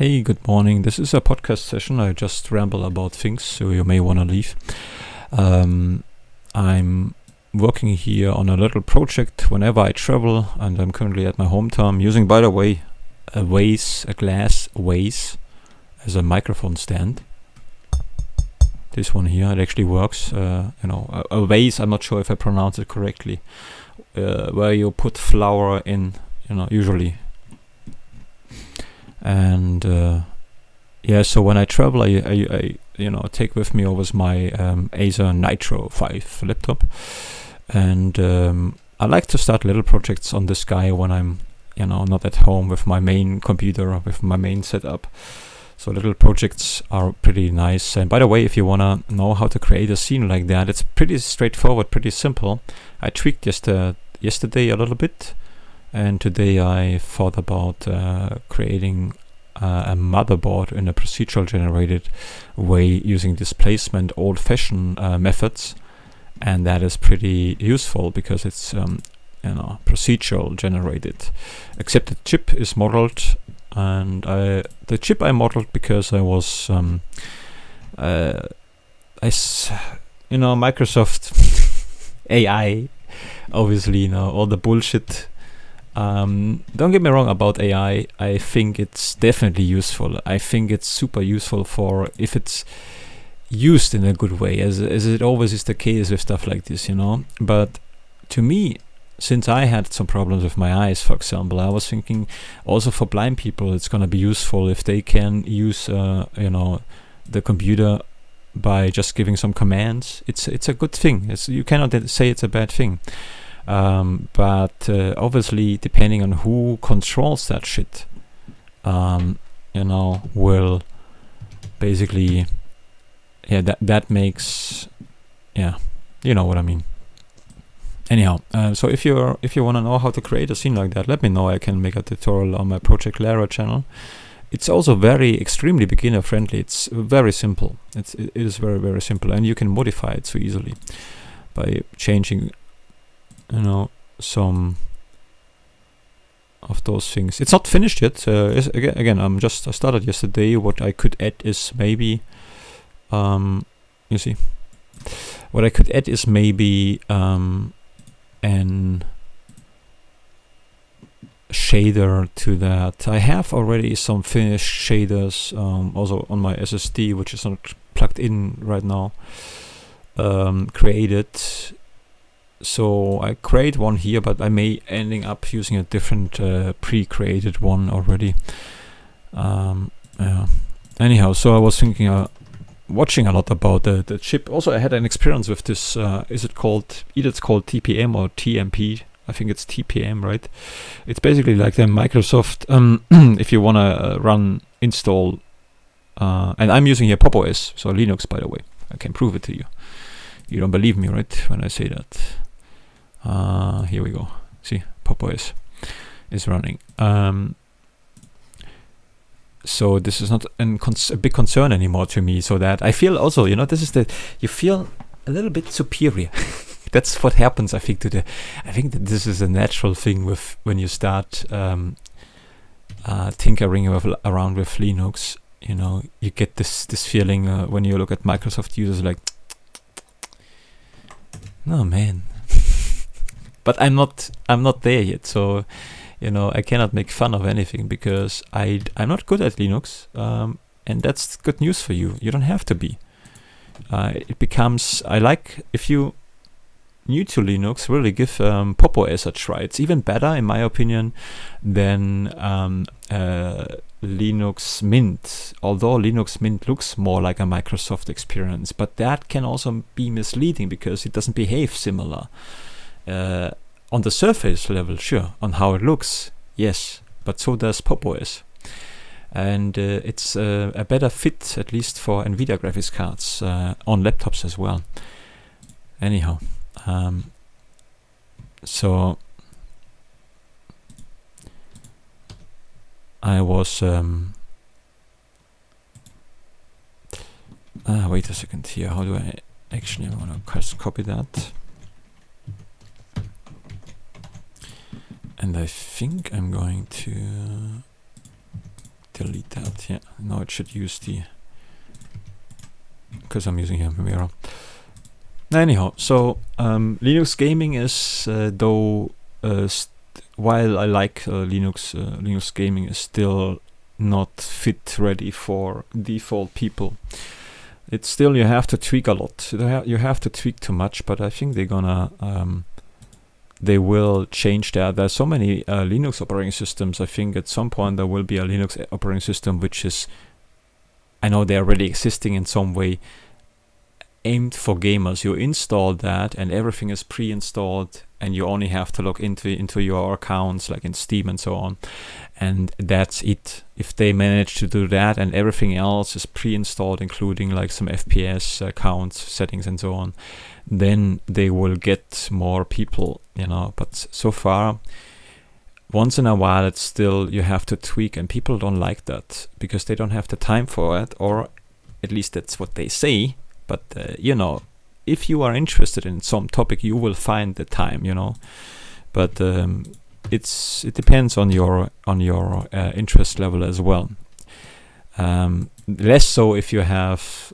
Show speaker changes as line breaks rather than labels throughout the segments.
Hey, good morning. This is a podcast session. I just ramble about things, so you may want to leave. I'm working here on a little project whenever I travel, and I'm currently at my hometown using, by the way, a glass vase as a microphone stand. This one here, it actually works. A vase, I'm not sure if I pronounce it correctly, where you put flour in, usually. And so when I travel, I take with me always my Acer Nitro 5 laptop, and I like to start little projects on this guy when I'm not at home with my main computer, with my main setup. So little projects are pretty nice. And by the way, if you wanna know how to create a scene like that, it's pretty straightforward, pretty simple. I tweaked yesterday a little bit. And today I thought about creating a motherboard in a procedural generated way using displacement old-fashioned methods, and that is pretty useful because it's procedural generated. Except the chip is modeled, and the chip I modeled because I was Microsoft AI, obviously, all the bullshit. Don't get me wrong about AI. I think it's definitely useful. I think it's super useful for if it's used in a good way, as it always is the case with stuff like this, But to me, since I had some problems with my eyes, for example, I was thinking also for blind people, it's gonna be useful if they can use, the computer by just giving some commands. It's a good thing. You cannot say it's a bad thing. But obviously, depending on who controls that shit, will basically, that makes, you know what I mean. Anyhow, so if you want to know how to create a scene like that, let me know. I can make a tutorial on my Project Lara channel. It's also extremely beginner friendly. It's very simple. It is very, very simple, and you can modify it so easily by changing some of those things. It's not finished yet. Again, I started yesterday. What I could add is maybe, what I could add is maybe an shader to that. I have already some finished shaders also on my SSD, which is not plugged in right now, created. So I create one here, but I may ending up using a different pre-created one already. Anyhow, so I was thinking, watching a lot about the chip. Also, I had an experience with this. Either it's called TPM or TMP. I think it's TPM, right? It's basically like the Microsoft. If you wanna install, and I'm using here Pop OS, so Linux, by the way. I can prove it to you. You don't believe me, right? When I say that. Here we go. See, Pop OS is running. So this is not a big concern anymore to me. So that I feel also, you feel a little bit superior. That's what happens, I think, I think that this is a natural thing with when you start tinkering around with Linux. You get this feeling when you look at Microsoft users like, no man. But I'm not there yet, so I cannot make fun of anything because I'm not good at Linux, and that's good news for you. You don't have to be. It becomes if you new to Linux, really give Pop OS a try. It's even better, in my opinion, than Linux Mint. Although Linux Mint looks more like a Microsoft experience, but that can also be misleading because it doesn't behave similar. On the surface level, sure. On how it looks, yes. But so does Pop OS. And it's a better fit, at least for NVIDIA graphics cards, on laptops as well. Anyhow, so I was... wait a second here. How do I actually want to copy that? And I think I'm going to delete that. Yeah, now it should use the, because I'm using here Mirror. Anyhow, so Linux gaming is while I like Linux gaming is still not fit ready for default people. It's still, you have to tweak a lot. You have to tweak too much, but I think they're gonna they will change that. There's so many Linux operating systems. I think at some point there will be a Linux operating system which is, I know they're already existing in some way, aimed for gamers. You install that and everything is pre-installed, and you only have to log into your accounts like in Steam and so on, and that's it. If they manage to do that and everything else is pre-installed, including like some FPS accounts settings and so on, then they will get more people, you know. But so far, once in a while, it's still, you have to tweak, and people don't like that because they don't have the time for it, or at least that's what they say. But you know, if you are interested in some topic, you will find the time, you know. But it depends on your interest level as well. Less so if you have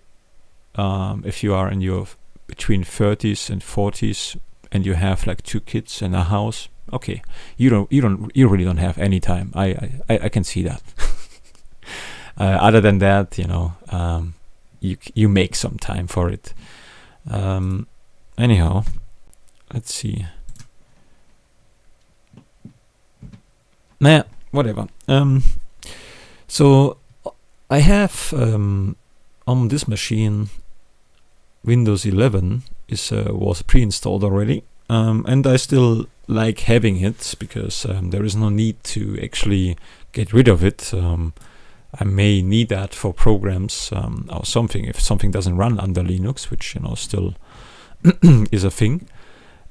if you are in your between 30s and 40s and you have like 2 kids and a house. Okay, you really don't have any time. I can see that. Other than that, you know, you make some time for it. Anyhow, let's see. Nah, whatever. So I have on this machine Windows 11 was pre-installed already, and I still like having it because there is no need to actually get rid of it. I may need that for programs or something if something doesn't run under Linux, which, you know, still is a thing.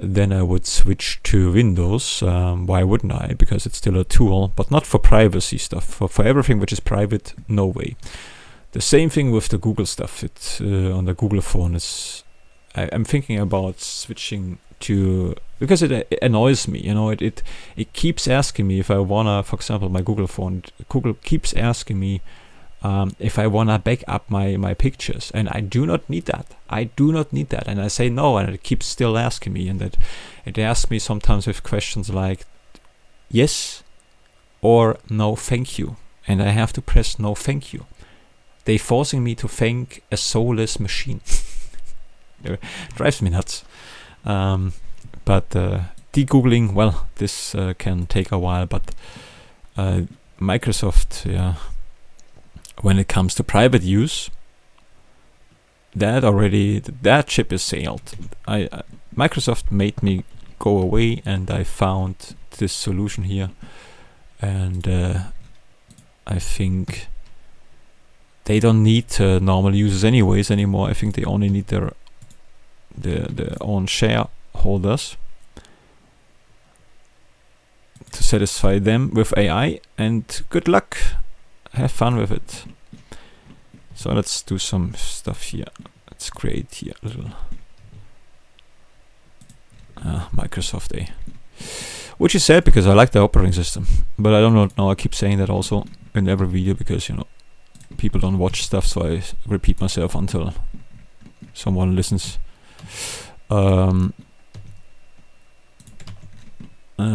Then I would switch to Windows. Why wouldn't I? Because it's still a tool, but not for privacy stuff. For everything which is private, no way. The same thing with the Google stuff. It on the Google phone is. I'm thinking about switching to, because it annoys me. You know, it keeps asking me if I wanna, for example, my Google phone. Google keeps asking me if I wanna back up my pictures, and I do not need that. I do not need that, and I say no, and it keeps still asking me, and that it asks me sometimes with questions like yes or no, thank you, and I have to press no, thank you. They forcing me to thank a soulless machine. It drives me nuts. But de-googling, well, this can take a while, but Microsoft, yeah, when it comes to private use, that ship is sailed. Microsoft made me go away, and I found this solution here, and I think they don't need normal users anyways anymore. I think they only need their own shareholders to satisfy them with AI, and good luck, have fun with it. So let's do some stuff here. Let's create here a little Microsoft A, which is sad because I like the operating system, but I don't know, I keep saying that also in every video because, you know, people don't watch stuff, so I repeat myself until someone listens.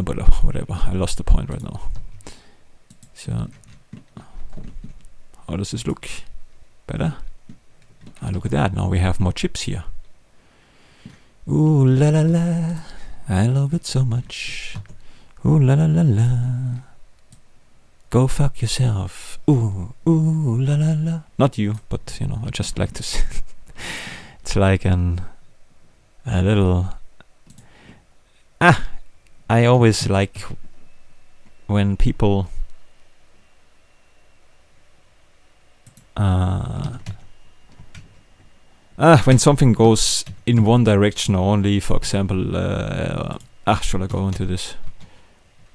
But whatever, I lost the point right now. So how does this look? Better? Look at that, now we have more chips here. Ooh la la la, I love it so much. Ooh la la la la, go fuck yourself. Ooh, ooh la la la. Not you, but you know, I just like to say it's like a little I always like when people when something goes in one direction only. For example, should I go into this?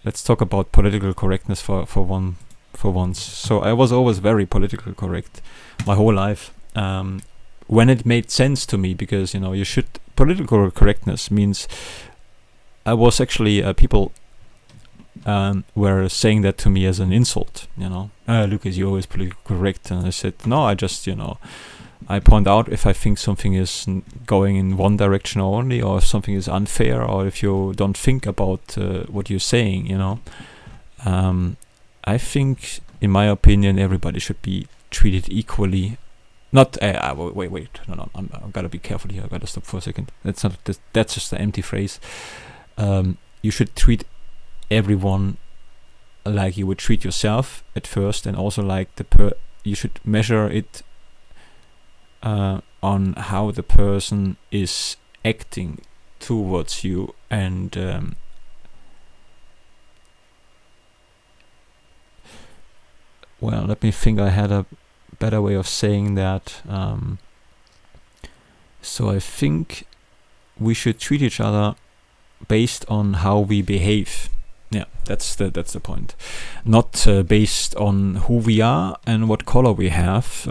Let's talk about political correctness for once. So I was always very politically correct my whole life, when it made sense to me, because, you know, political correctness means I was actually people were saying that to me as an insult. Lucas, you're always politically correct. And I said, no, I just, I point out if I think something is going in one direction only, or if something is unfair, or if you don't think about what you're saying. I think, in my opinion, everybody should be treated equally. Not wait, no, I've got to be careful here. I got to stop for a second. That's not. That's just an empty phrase. You should treat everyone like you would treat yourself at first, and also like you should measure it on how the person is acting towards you, and well, let me think. I had a better way of saying that. So I think we should treat each other based on how we behave. Yeah, that's the point. Not based on who we are and what color we have,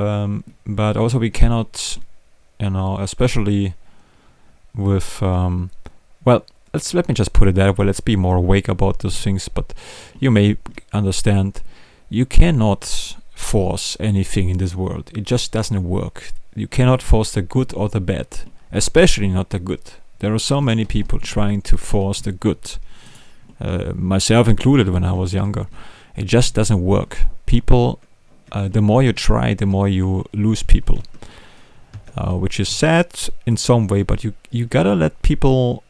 but also we cannot, especially with let me just put it that way. Let's be more awake about those things. But you may understand, you cannot force anything in this world. It just doesn't work. You cannot force the good or the bad, especially not the good. There are so many people trying to force the good, myself included when I was younger. It just doesn't work. People, the more you try, the more you lose people, which is sad in some way, but you gotta let people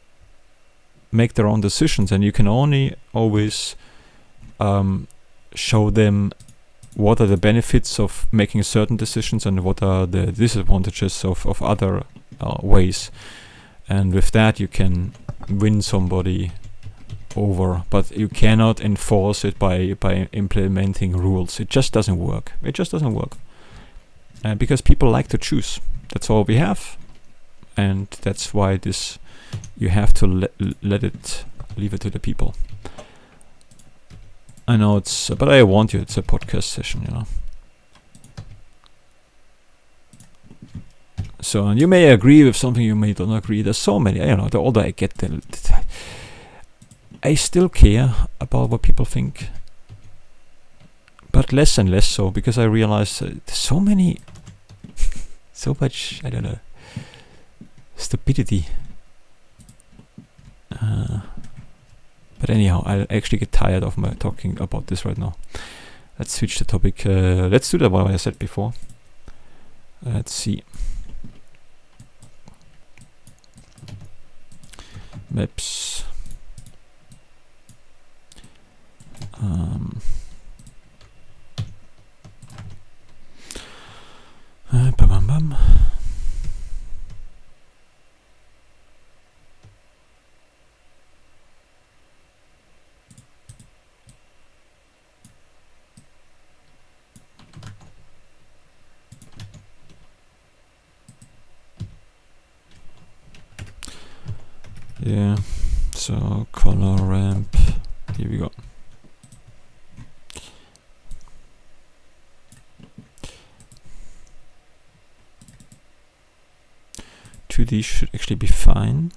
make their own decisions, and you can only always show them what are the benefits of making certain decisions and what are the disadvantages of other ways. And with that, you can win somebody over, but you cannot enforce it by implementing rules. It just doesn't work. It just doesn't work. Because people like to choose. That's all we have. And that's why you have to leave it to the people. I know but I warned you, it's a podcast session, So, and you may agree with something, you may don't agree. There's so many, the older I get, I still care about what people think. But less and less so, because I realize there's so much, I don't know, stupidity. But anyhow, I actually get tired of my talking about this right now. Let's switch the topic. Let's do that what I said before. Let's see. Maps. Bam, bam, bam. Yeah, so color ramp, here we go. These should actually be fine.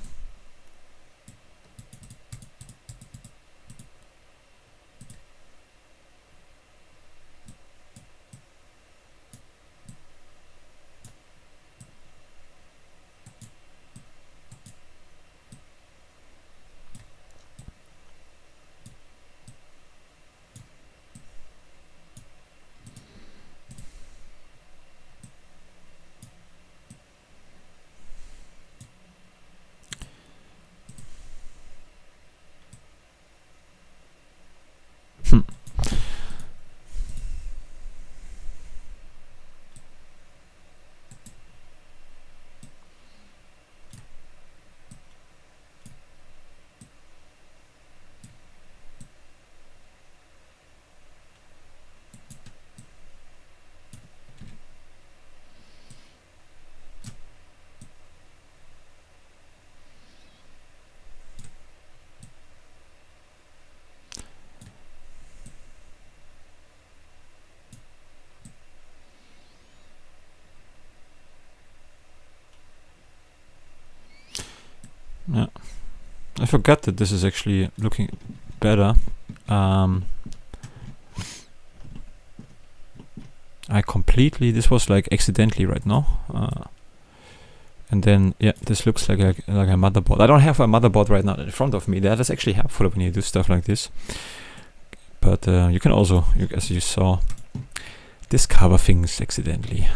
Yeah, I forgot that this is actually looking better. this was like accidentally right now, and then yeah, this looks like a motherboard. I don't have a motherboard right now in front of me. That is actually helpful when you do stuff like this, but you can also, as you saw, discover things accidentally.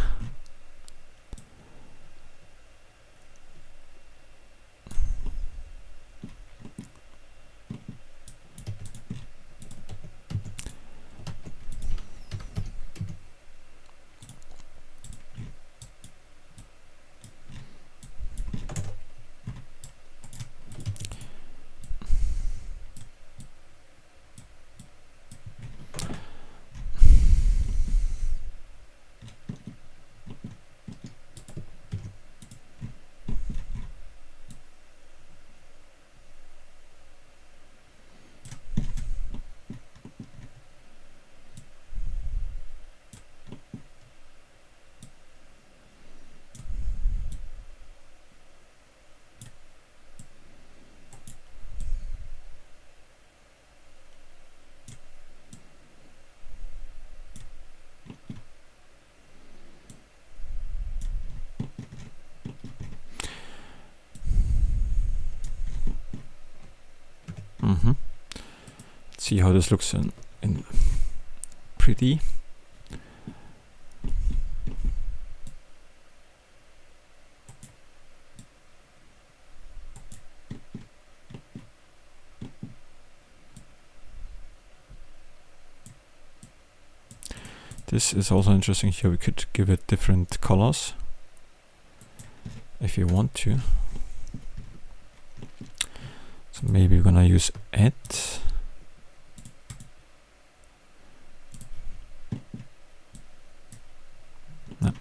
Let's see how this looks in pretty. This is also interesting here. We could give it different colors if you want to. So maybe we're gonna use add. No.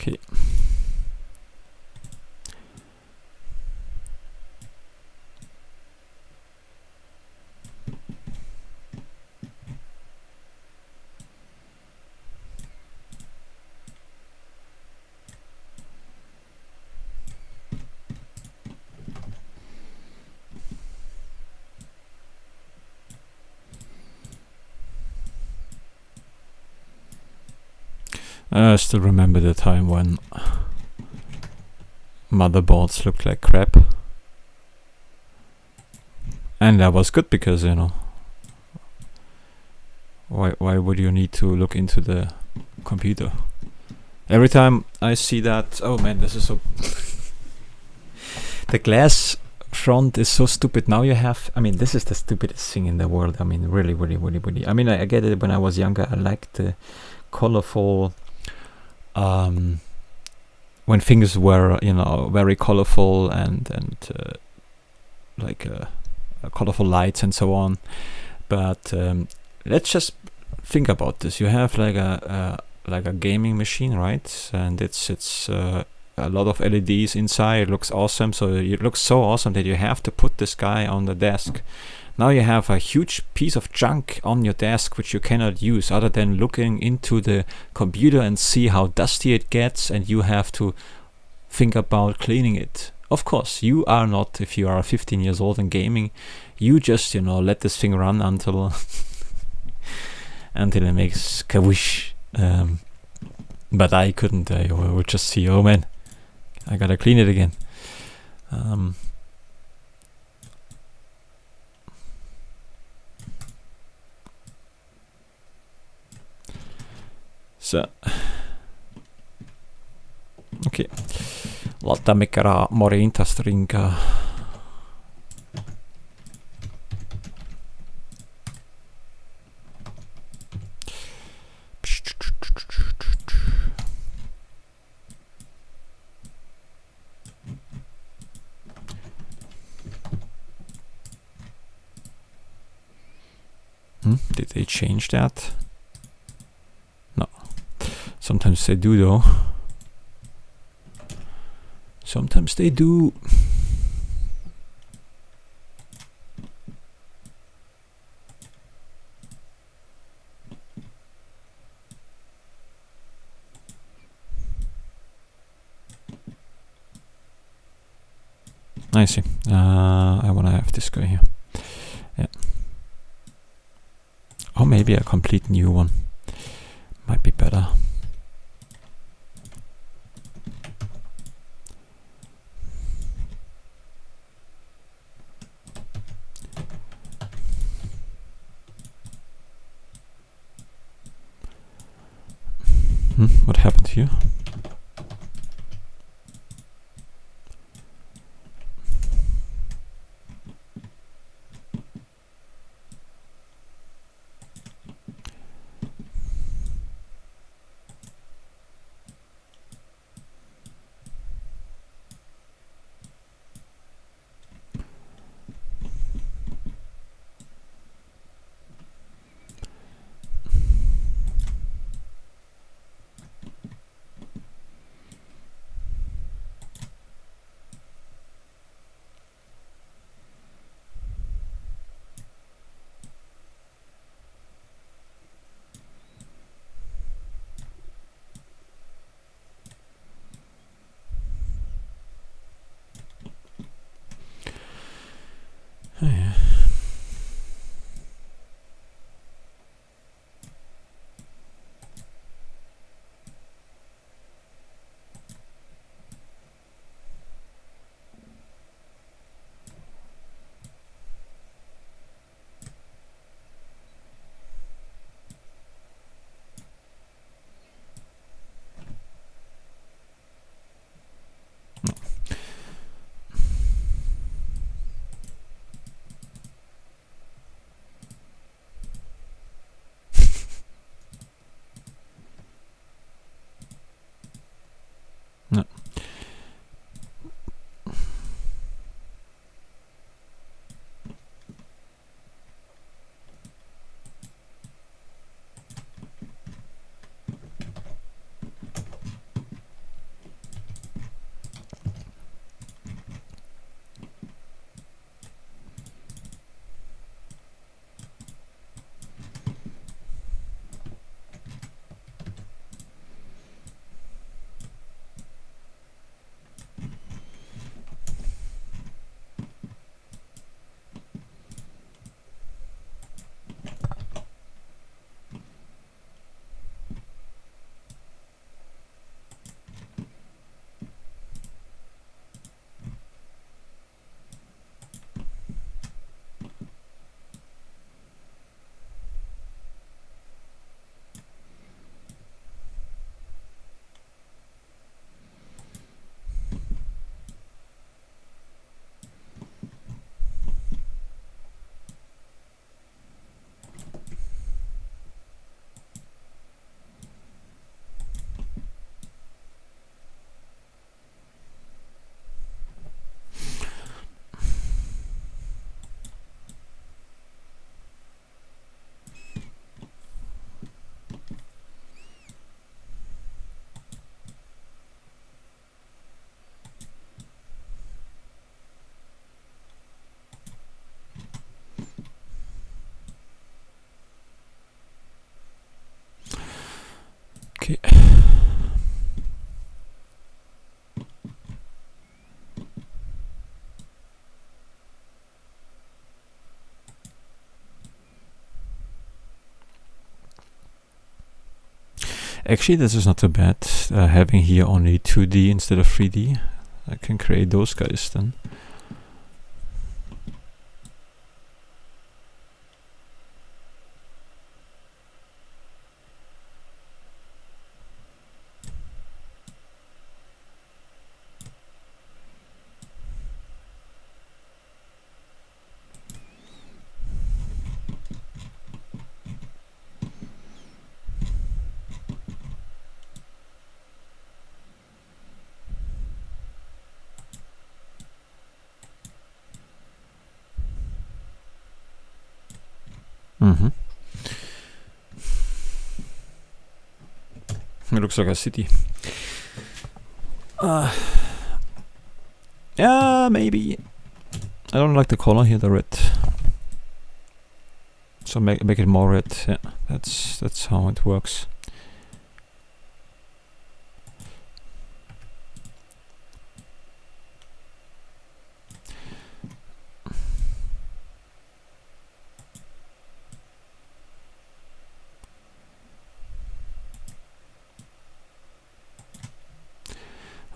Okay. I still remember the time when motherboards looked like crap, and that was good because, you know, why would you need to look into the computer? Every time I see that, oh man, this is so the glass front is so stupid. Now you have, I mean, this is the stupidest thing in the world. I mean, really. I mean, I get it. When I was younger, I liked the colorful, when things were, you know, very colorful and like colorful lights and so on. But let's just think about this. You have like a gaming machine, right? And it's a lot of LEDs inside. It looks awesome. So it looks so awesome that you have to put this guy on the desk. Now you have a huge piece of junk on your desk which you cannot use other than looking into the computer and see how dusty it gets, and you have to think about cleaning it. Of course, you are not, if you are 15 years old and gaming, you just, you know, let this thing run until until it makes kawish. But I couldn't. I would just see, oh man, I gotta clean it again. Så. Okej. Låta mig kära morinta stringa. Did they change that? No. Sometimes they do though. Sometimes they do. I see. I want to have this guy here. Yeah. Or maybe a complete new one. Might be better. What happened here? Oh, yeah. No. Okay. Actually, this is not too bad, having here only 2D instead of 3D. I can create those guys then. It looks like a city. Yeah, maybe. I don't like the color here, the red. So make it more red. Yeah, that's how it works.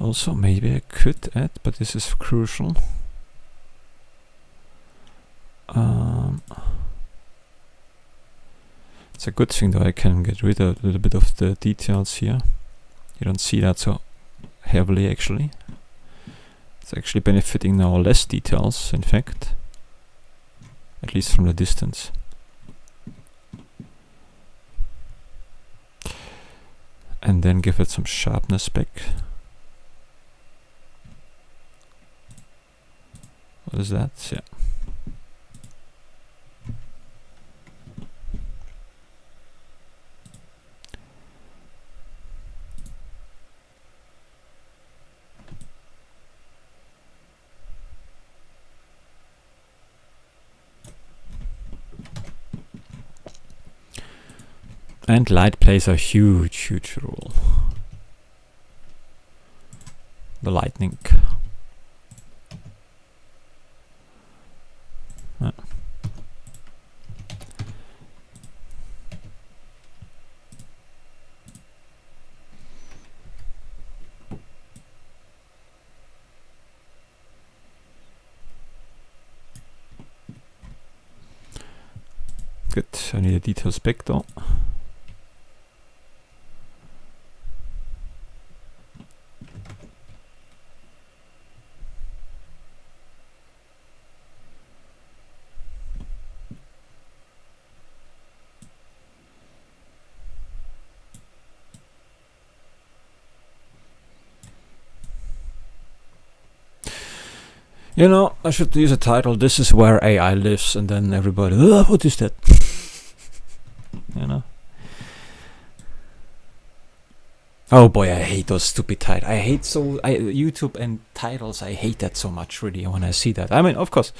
Also, maybe I could add, but this is crucial. It's a good thing though, I can get rid of a little bit of the details here. You don't see that so heavily actually. It's actually benefiting now less details, in fact. At least from the distance. And then give it some sharpness back. What is that? Yeah. And light plays a huge role. The lightning. Good, I need a details back though. You know, I should use a title, "This is where AI lives," and then everybody, "Oh, what is that?" You know? Oh boy, I hate those stupid titles. I hate YouTube and titles. I hate that so much, really. When I see that, I mean, of course,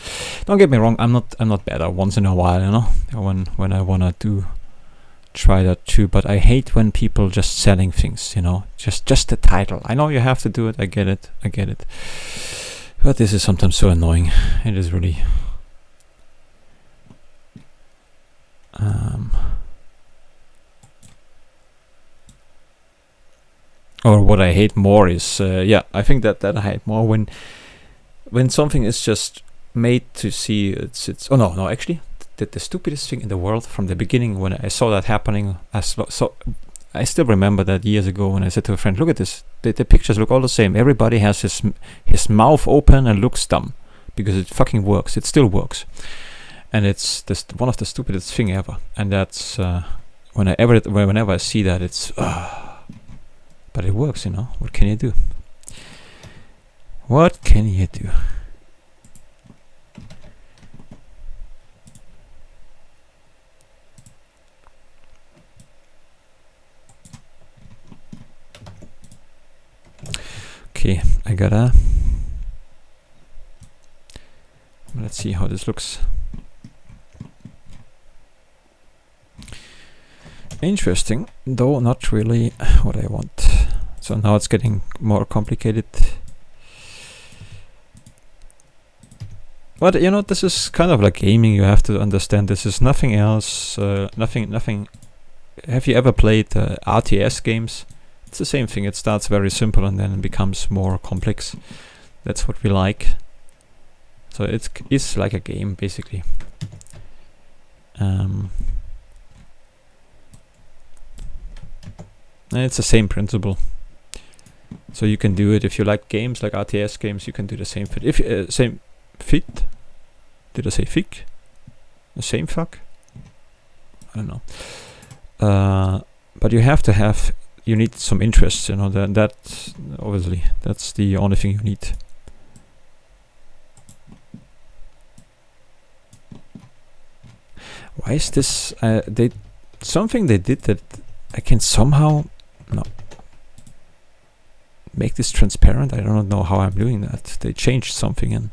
don't get me wrong. I'm not better once in a while, you know, when I wanna try that too. But I hate when people just selling things, you know, just the title. I know you have to do it. I get it. But this is sometimes so annoying. It is really. Or what I hate more is, yeah, I think that I hate more when something is just made to see it's. Oh no, actually, the stupidest thing in the world from the beginning when I saw that happening. So I still remember that years ago when I said to a friend, "Look at this. The pictures look all the same. Everybody has his mouth open and looks dumb because it fucking works. It still works, and it's one of the stupidest thing ever. And that's whenever I see that, it's. But it works, you know. What can you do? What can you do? Okay, I gotta. Let's see how this looks. Interesting, though not really what I want. So now it's getting more complicated. But you know, this is kind of like gaming. You have to understand this is nothing else, nothing have you ever played RTS games? It's the same thing. It starts very simple and then it becomes more complex. That's what we like. So it's like a game basically. And it's the same principle. So you can do it if you like games like RTS games. You can do the same fit. If same fit. Did I say fic? The same fuck? I don't know. But you have to have. You need some interest. You know that obviously that's the only thing you need. Why is this? Something they did that I can somehow make this transparent. I don't know how I'm doing that. They changed something in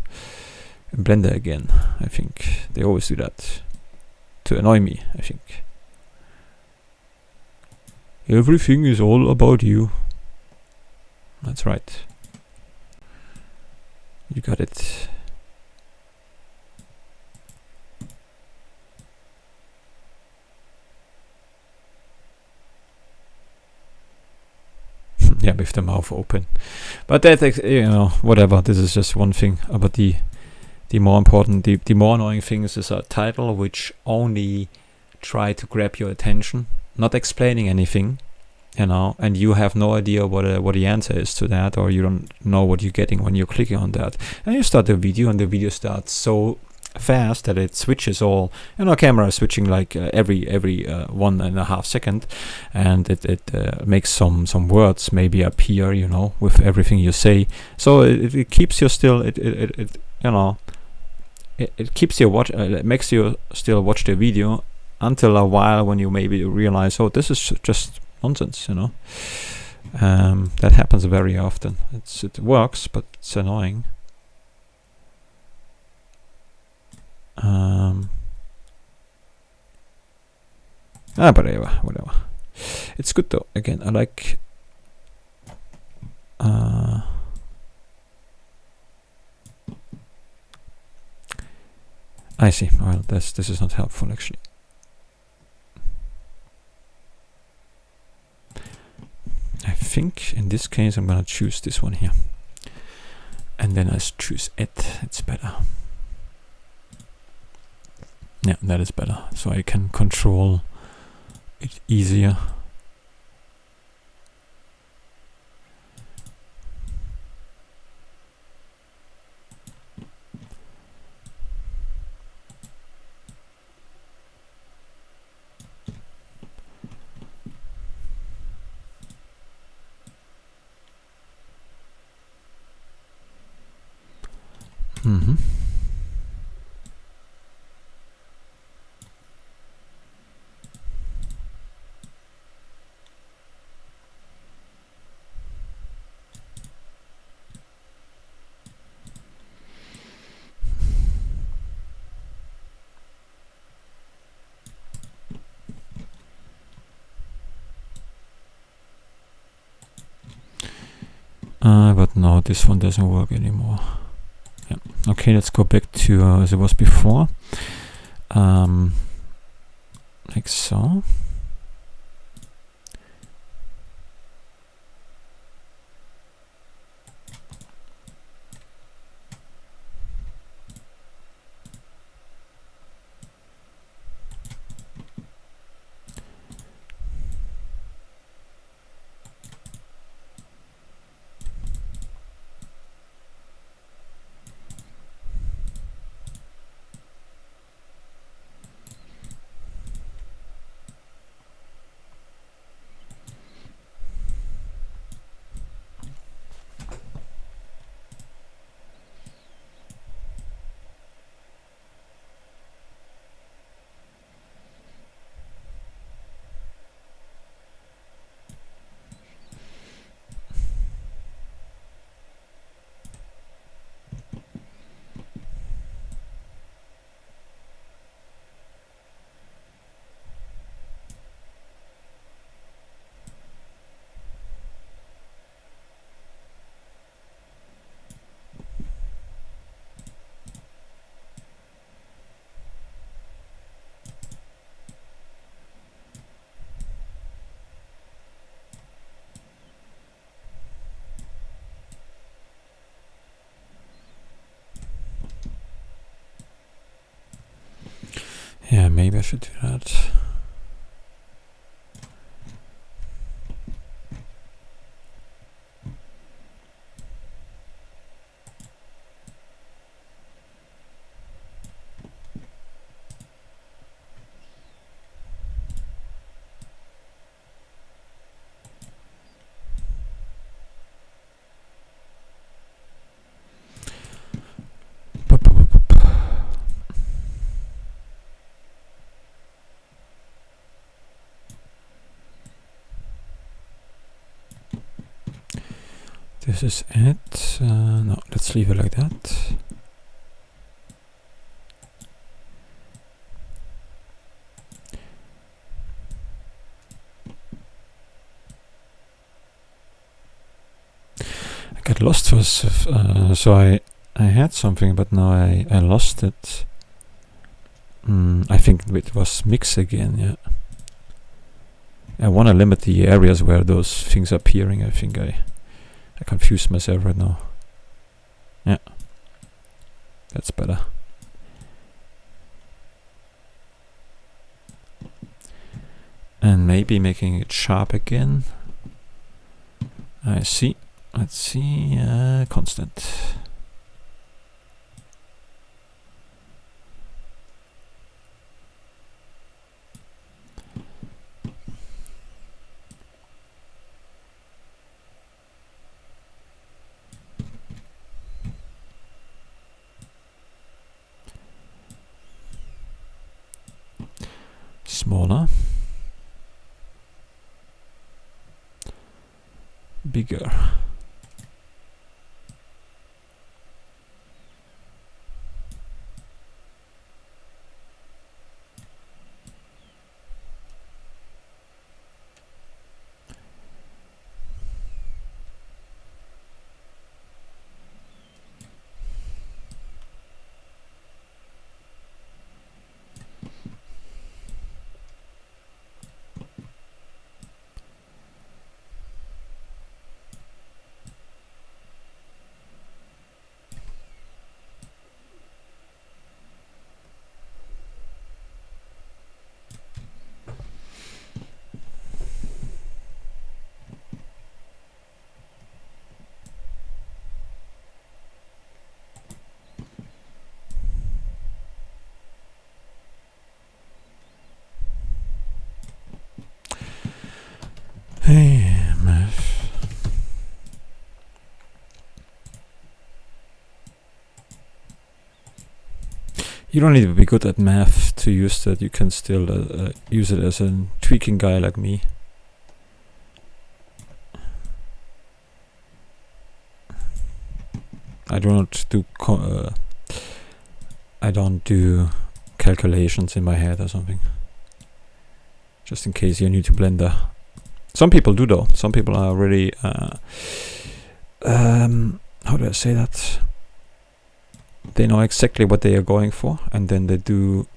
Blender again. I think they always do that to annoy me. I think everything is all about you. That's right. You got it. Yeah, with the mouth open. But that, you know, whatever. This is just one thing. But the more important, the more annoying thing is a title which only try to grab your attention, not explaining anything, you know, and you have no idea what the answer is to that, or you don't know what you're getting when you're clicking on that. And you start the video, and the video starts so fast that it switches all, you know, camera is switching like every 1.5 seconds, and it makes some words maybe appear, you know, with everything you say. So it keeps you still, it you know, it keeps you watch, it makes you still watch the video until a while when you maybe realize, oh, this is just nonsense, you know. That happens very often. It works, but it's annoying. But whatever. It's good though. Again, I like. I see. Well, this is not helpful actually. I think in this case I'm gonna choose this one here, and then I choose it. It's better. Yeah, that is better. So I can control it easier. Mm-hmm. But no, this one doesn't work anymore. Yeah. Okay, let's go back to as it was before. Like so. Yeah, maybe I should do that. This is it. No, let's leave it like that. I got lost for so I had something, but now I lost it. I think it was mix again. Yeah. I want to limit the areas where those things are appearing. I think I confused myself right now. Yeah, that's better. And maybe making it sharp again. I see. Let's see. Constant. Smaller. Bigger. Hey, math. You don't need to be good at math to use that. You can still use it as a tweaking guy like me. I don't do calculations in my head or something. Just in case you're new to Blender. Some people do though. Some people are really how do I say that? They know exactly what they are going for, and then they do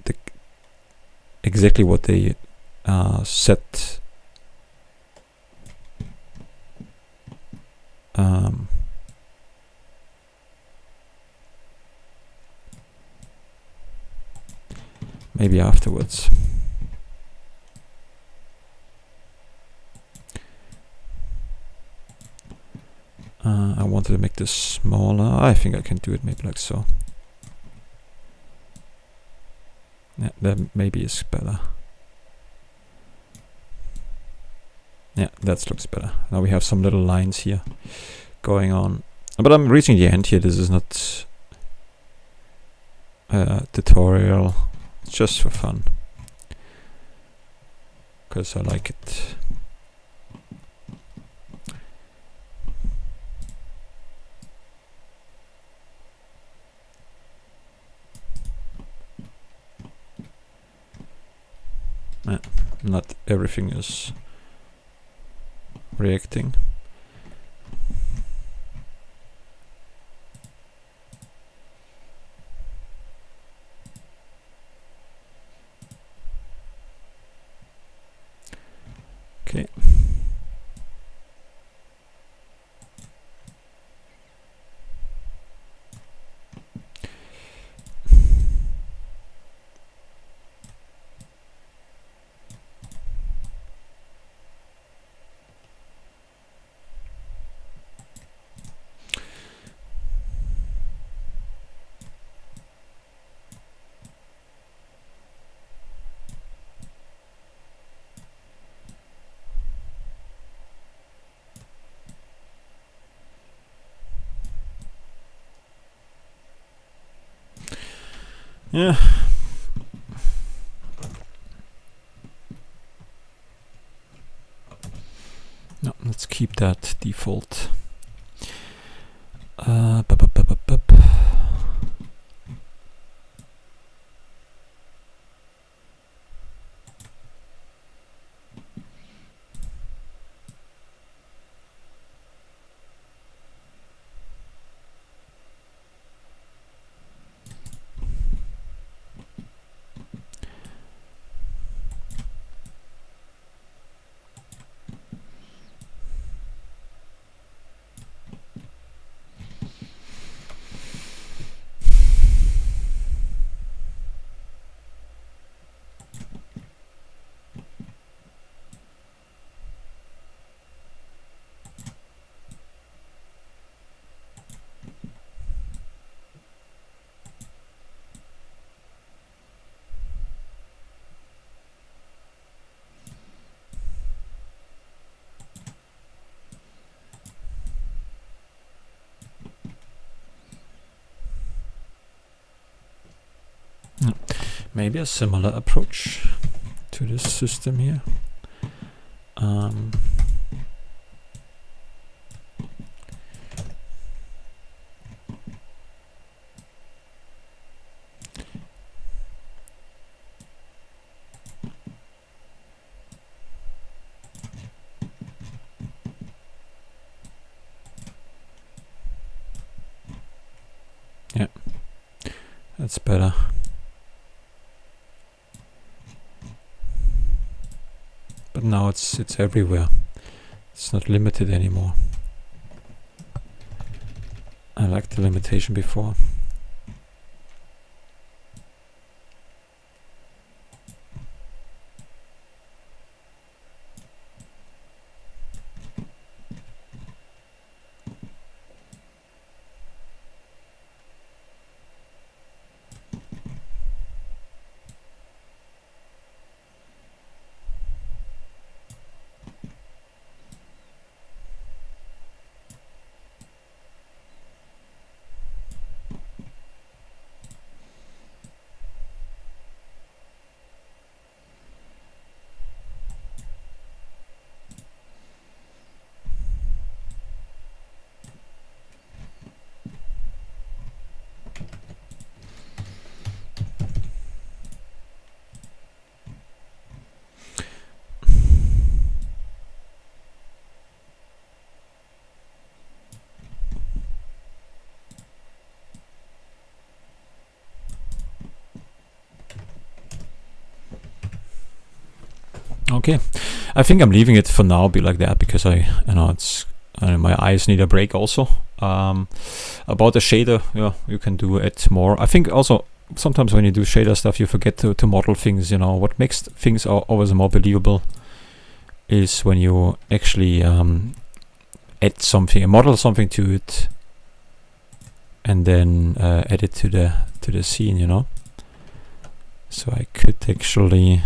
exactly what they set. Maybe afterwards. I wanted to make this smaller. I think I can do it maybe like so. Yeah, that maybe is better. Yeah, that looks better. Now we have some little lines here going on. But I'm reaching the end here. This is not a tutorial. It's just for fun. Because I like it. Not everything is reacting. Okay. Yeah. No, let's keep that default. Maybe a similar approach to this system here. Yeah, that's better. But now it's everywhere. It's not limited anymore. I liked the limitation before. Okay, I think I'm leaving it for now be like that because my eyes need a break also. About the shader, yeah, you can do it more. I think also sometimes when you do shader stuff, you forget to model things. You know, what makes things always more believable is when you actually add something, model something to it, and then add it to the scene. You know, so I could actually.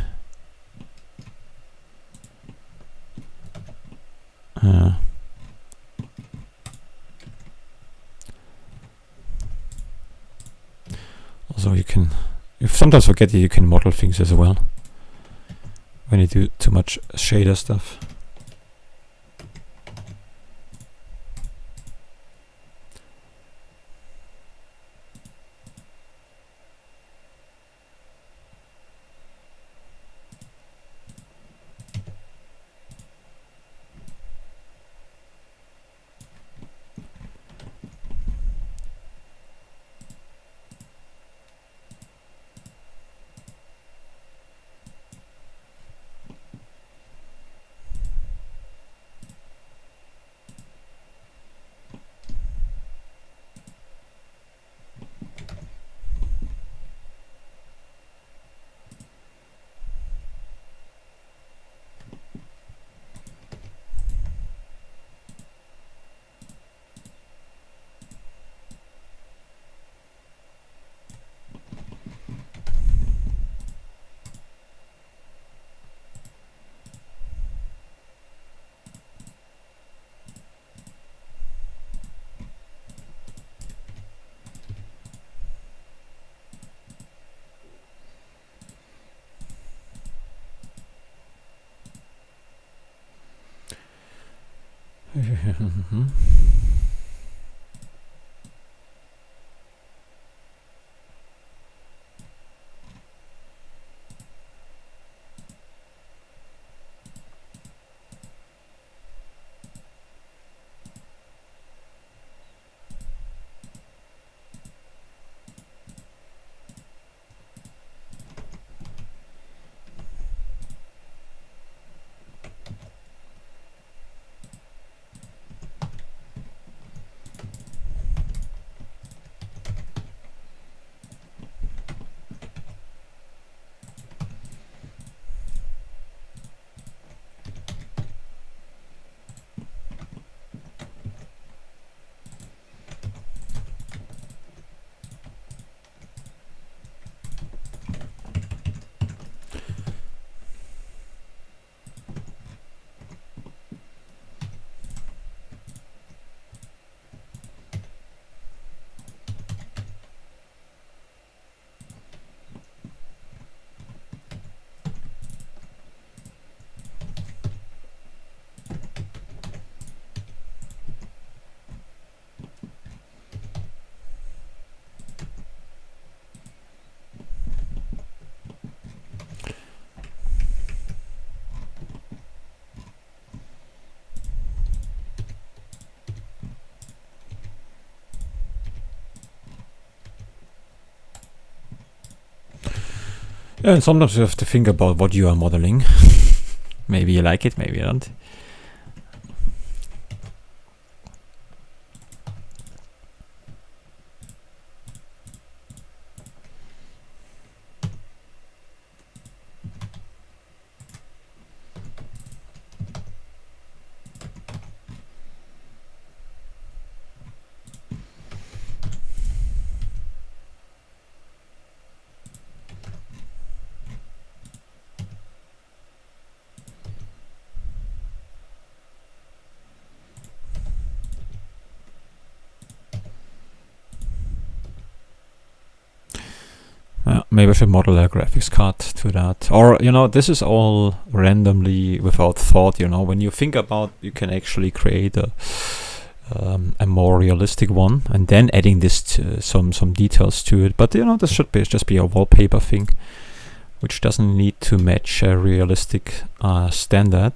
Also, you sometimes forget that you can model things as well when you do too much shader stuff. And sometimes you have to think about what you are modeling. Maybe you like it, maybe you don't. Maybe I should model a graphics card to that. Or, you know, this is all randomly without thought, you know. When you think about, you can actually create a more realistic one and then adding this to some details to it. But, you know, this should be just be a wallpaper thing, which doesn't need to match a realistic standard.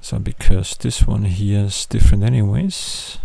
So because this one here is different anyways.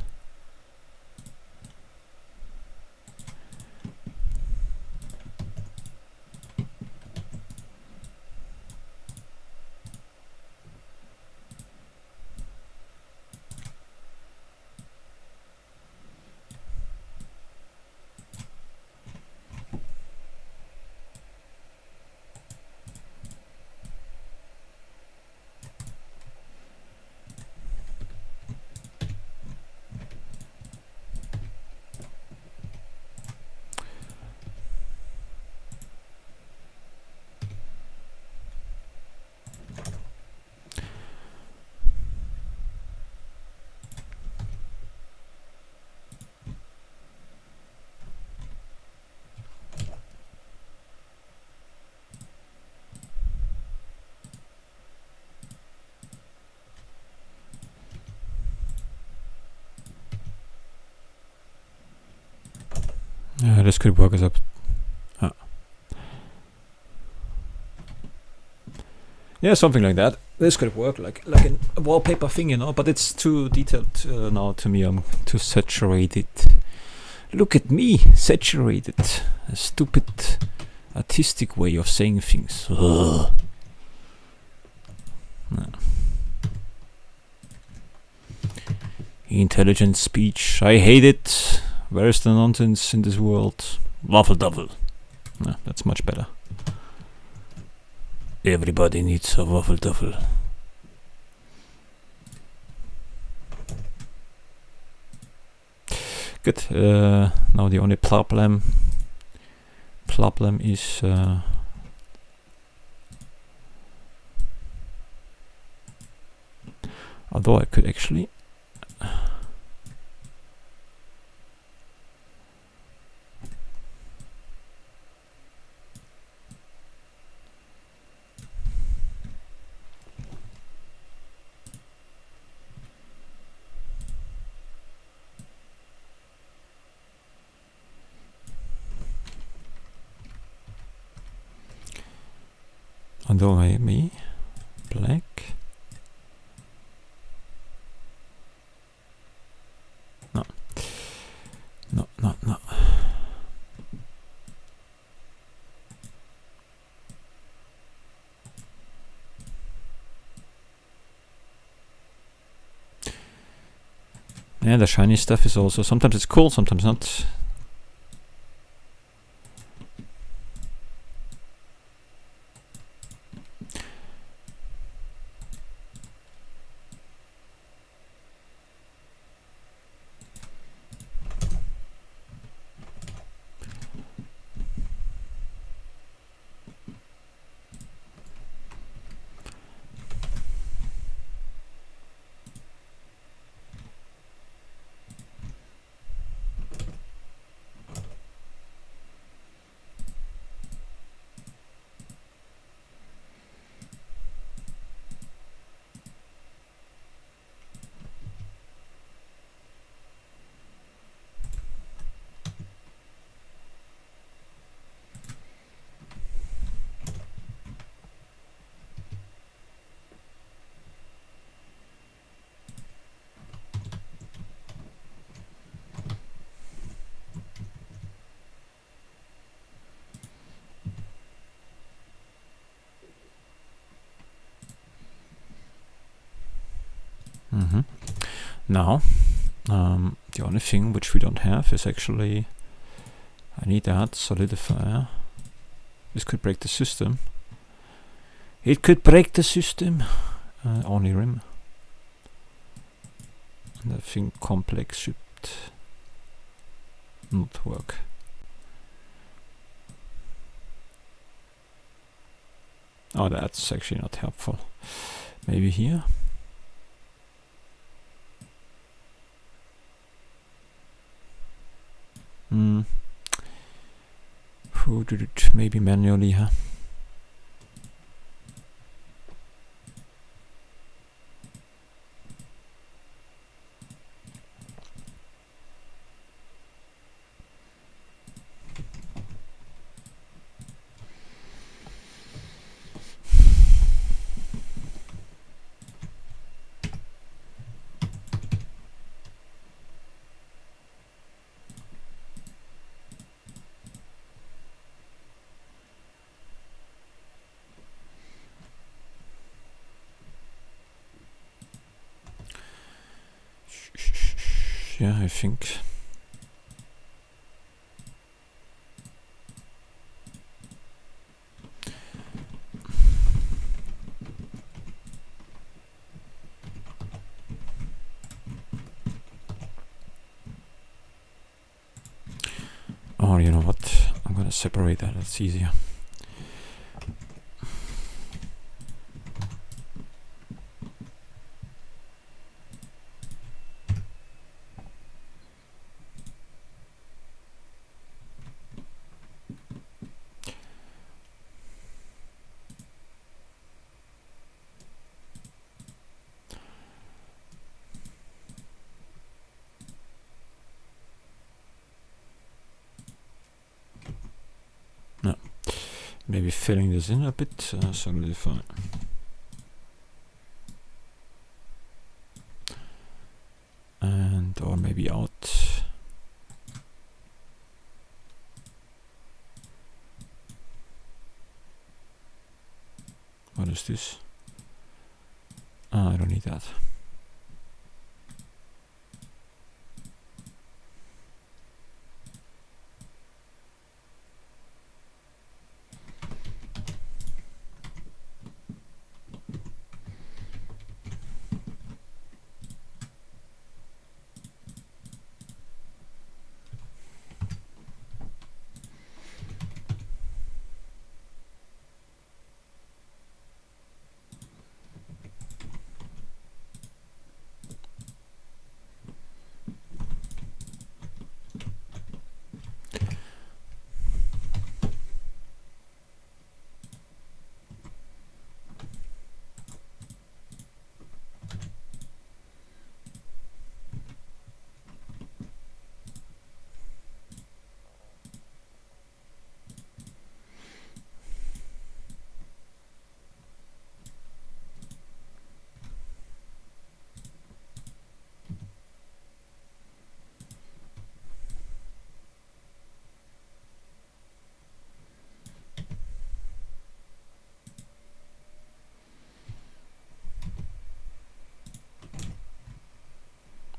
This could work as a yeah, something like that. This could work like a wallpaper thing, you know, but it's too detailed now to me. I'm too saturated. Look at me, saturated. A stupid artistic way of saying things. Ugh. No. Intelligent speech. I hate it. Where is the nonsense in this world? Waffle double. No, that's much better. Everybody needs a waffle double. Good. Now the only problem is Although I could actually although maybe black. No. No, no, no. Yeah, the shiny stuff is also, sometimes it's cool, sometimes not. Now, the only thing which we don't have is actually, I need that solidifier. This could break the system. It could break the system. Only rim. And I think complex should not work. Oh, that's actually not helpful. Maybe here. Who did it? Maybe manually, huh? Yeah, I think. Oh, you know what? I'm gonna separate that, it's easier. Maybe filling this in a bit, solidify. And, or maybe out. What is this? Ah, I don't need that.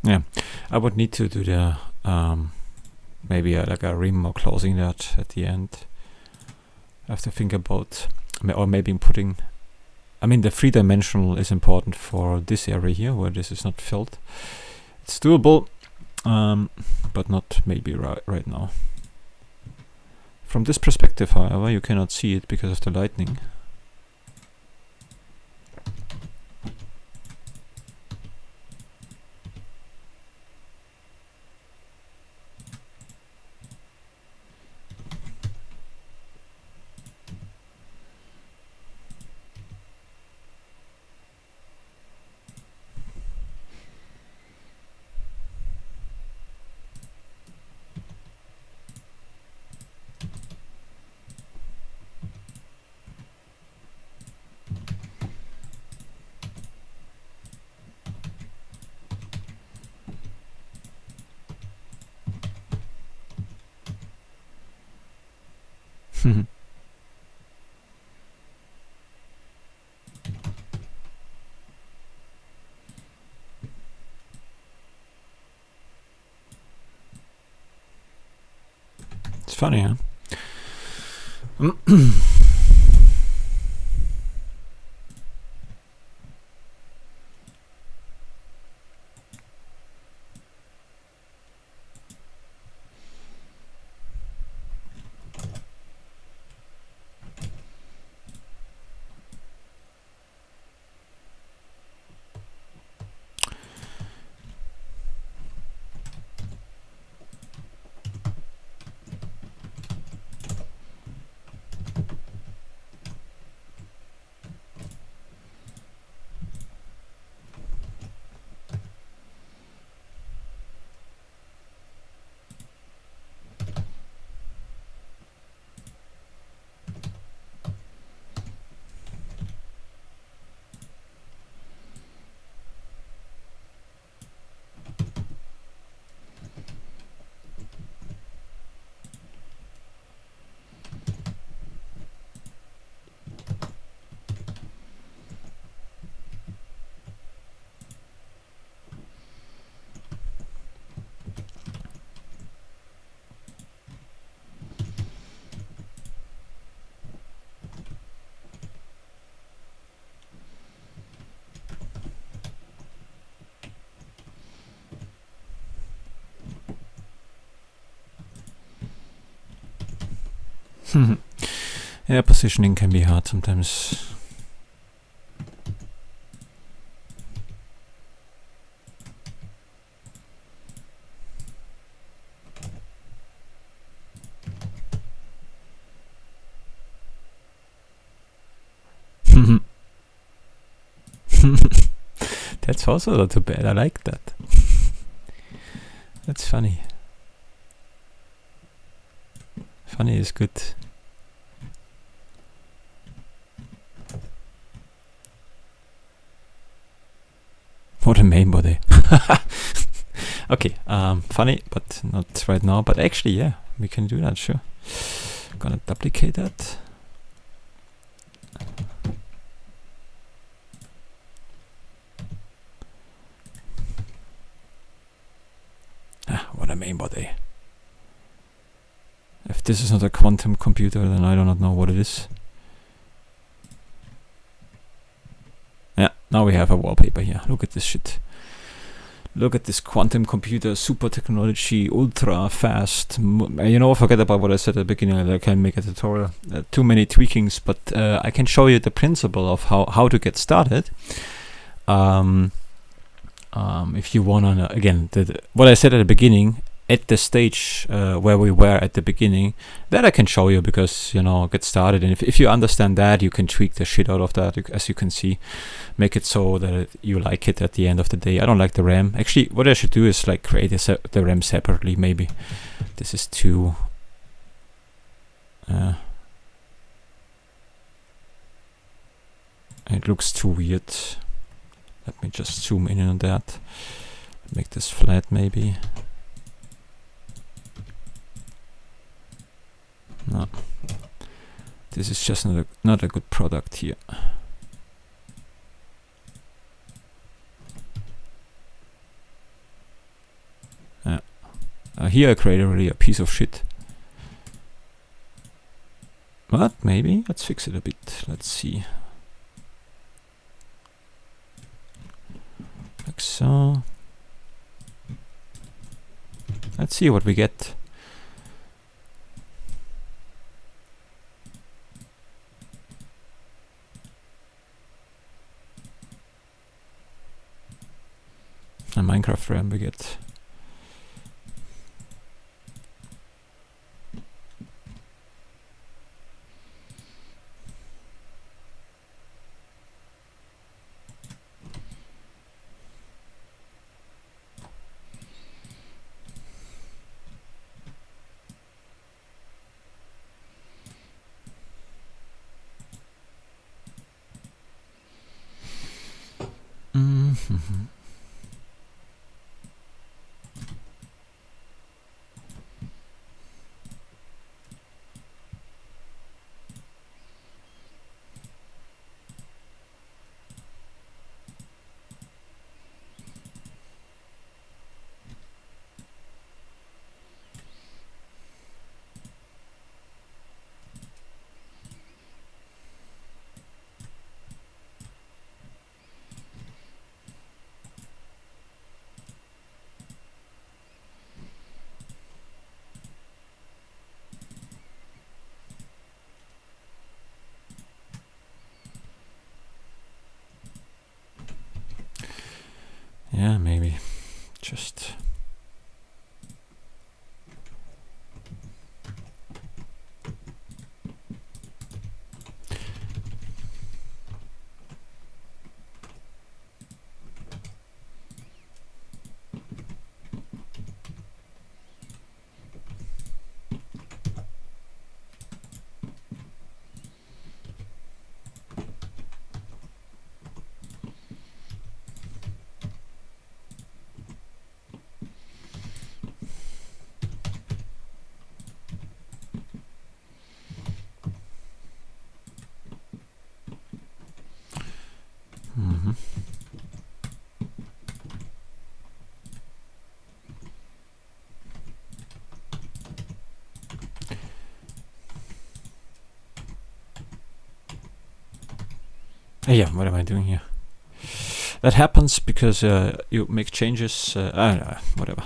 Yeah, I would need to do the maybe like a rim or closing that at the end. I have to think about, or maybe putting, I mean the 3-dimensional is important for this area here where this is not filled. It's doable, but not maybe right now. From this perspective, however, you cannot see it because of the lightning. It's funny, huh? Yeah, positioning can be hard sometimes. That's also not too bad. I like that. That's funny. Funny is good. What a main body. Okay, funny, but not right now. But actually, yeah, we can do that, sure. Gonna duplicate that. What a main body. If this is not a quantum computer, then I do not know what it is. Yeah, now we have a wallpaper here. Look at this shit. Look at this quantum computer, super technology, ultra fast. You know, forget about what I said at the beginning. I can make a tutorial. Too many tweakings, but I can show you the principle of how to get started. If you want to, again, what I said at the beginning, at the stage where we were at the beginning, that I can show you because, you know, get started. And if you understand that, you can tweak the shit out of that, as you can see. Make it so that you like it at the end of the day. I don't like the RAM. Actually, what I should do is like create the RAM separately, maybe. This is too... it looks too weird. Let me just zoom in on that. Make this flat, maybe. No, this is just not a good product here. here I created really a piece of shit. But maybe, let's fix it a bit. Let's see. Like so. Let's see what we get. A Minecraft RAM we get. Yeah, maybe just yeah, what am I doing here? That happens because you make changes, whatever.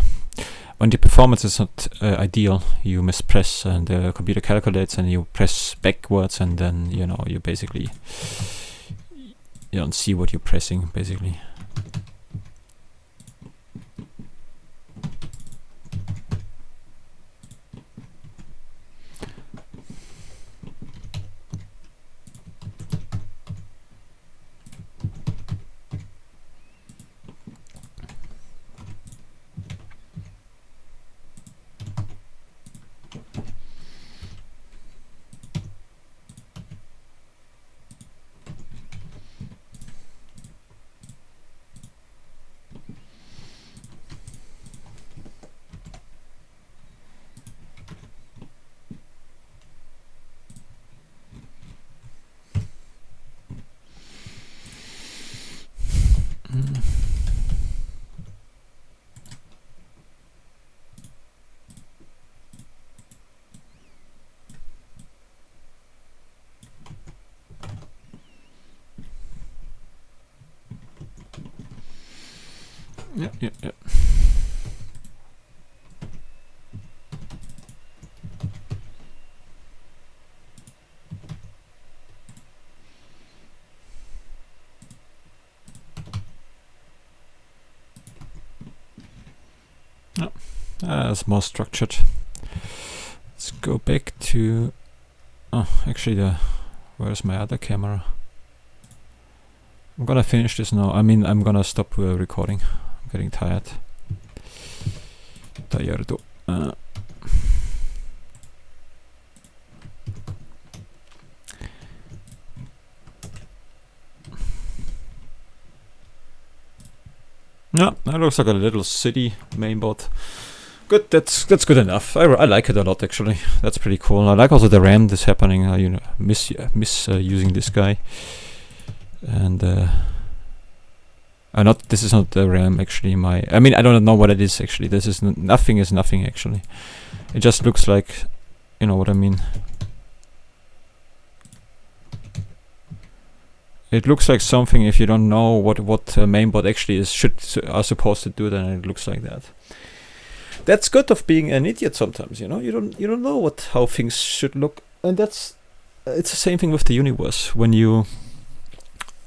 When the performance is not ideal, you mispress and the computer calculates and you press backwards, and then, you know, you basically, you don't see what you're pressing, basically. Yeah. That's more structured. Let's go back to. Oh, actually, where's my other camera? I'm gonna finish this now. I mean, I'm gonna stop recording. I'm getting tired. Tired. Yeah, that looks like a little city mainboard. Good, that's good enough. I like it a lot, actually. That's pretty cool. I like also the RAM that's happening. You know, miss using this guy, and Not this is not the RAM actually. I mean, I don't know what it is actually. This is nothing is nothing actually. It just looks like, you know what I mean. It looks like something. If you don't know what mainboard actually is, are supposed to do, then it looks like that. That's good of being an idiot sometimes, you know. You don't know how things should look, and it's the same thing with the universe. When you,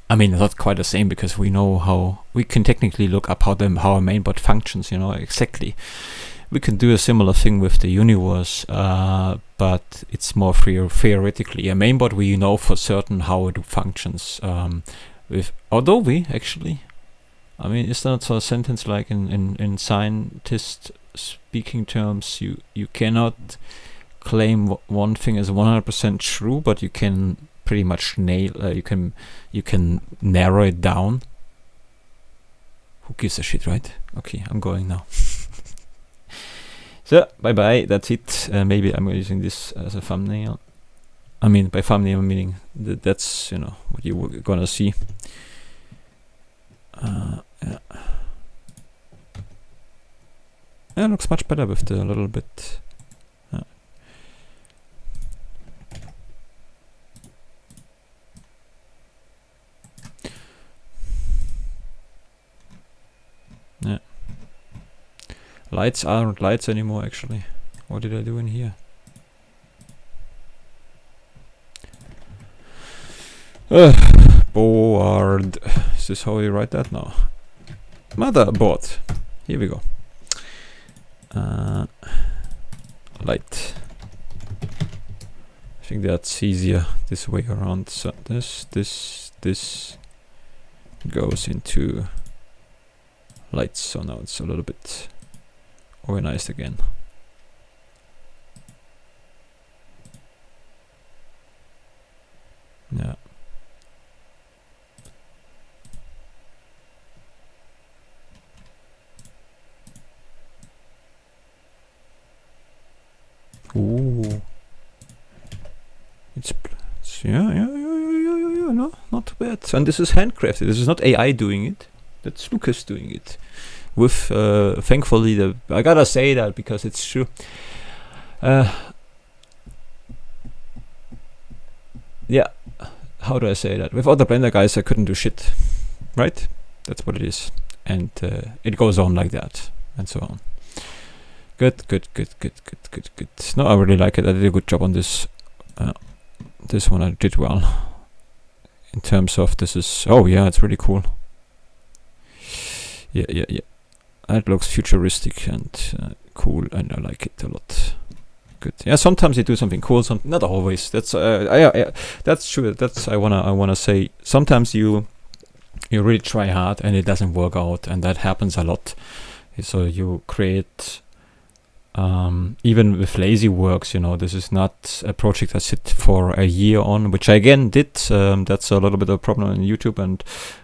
I mean, not quite the same, because we know how we can technically look up how a mainboard functions, you know, exactly. We can do a similar thing with the universe, but it's more theoretically. A mainboard we know for certain how it functions. With Adobe, actually, I mean, is that a sentence like in scientist speaking terms? You cannot claim one thing as 100% true, but you can pretty much nail. You can narrow it down. Who gives a shit, right? Okay, I'm going now. So, bye-bye, that's it. Maybe I'm using this as a thumbnail. I mean, by thumbnail, meaning that's, you know, what you're gonna see. Yeah. Yeah, it looks much better with the little bit. Yeah. Lights aren't lights anymore, actually. What did I do in here? Board. Is this how you write that now? Motherboard. Here we go. Light. I think that's easier this way around. So this goes into lights. So now it's a little bit organized again. Yeah. Ooh. It's yeah, no, not too bad. And this is handcrafted. This is not AI doing it. That's Lucas doing it. With thankfully I gotta say that because it's true. Yeah, how do I say that? With other Blender guys, I couldn't do shit, right? That's what it is, and it goes on like that, and so on. Good. No, I really like it. I did a good job on this. This one I did well. In terms of this is, oh yeah, it's really cool. Yeah. It looks futuristic and cool, and I like it a lot. Good. Yeah, sometimes you do something cool, not always. That's that's true. That's I wanna say. Sometimes you really try hard and it doesn't work out, and that happens a lot. So you create. Even with lazy works, you know, this is not a project I sit for a year on, which I again did. That's a little bit of a problem on YouTube, and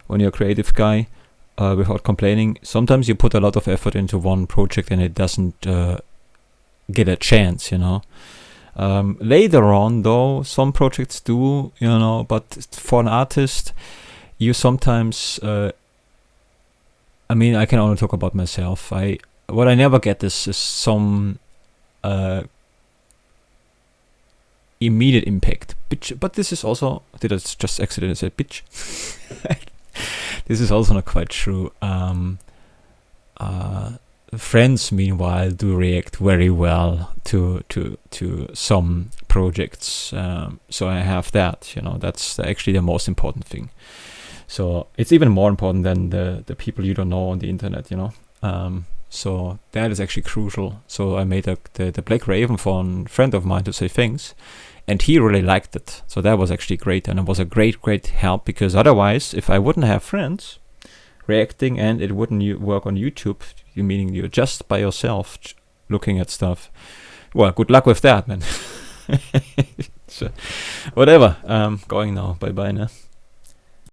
when you're a creative guy, without complaining, sometimes you put a lot of effort into one project and it doesn't get a chance, you know. Later on, though, some projects do, you know, but for an artist, you sometimes, I mean, I can only talk about myself. What I never get is some immediate impact. But this is also, did I just accidentally say bitch? This is also not quite true. Friends, meanwhile, do react very well to some projects. So I have that, you know, that's actually the most important thing. So it's even more important than the people you don't know on the internet, you know. So that is actually crucial. So I made the Black Raven for a friend of mine to say thanks, and he really liked it. So that was actually great, and it was a great help, because otherwise, if I wouldn't have friends reacting and it wouldn't work on YouTube, meaning you're just by yourself looking at stuff, well, good luck with that, man. So whatever. Going now. Bye now.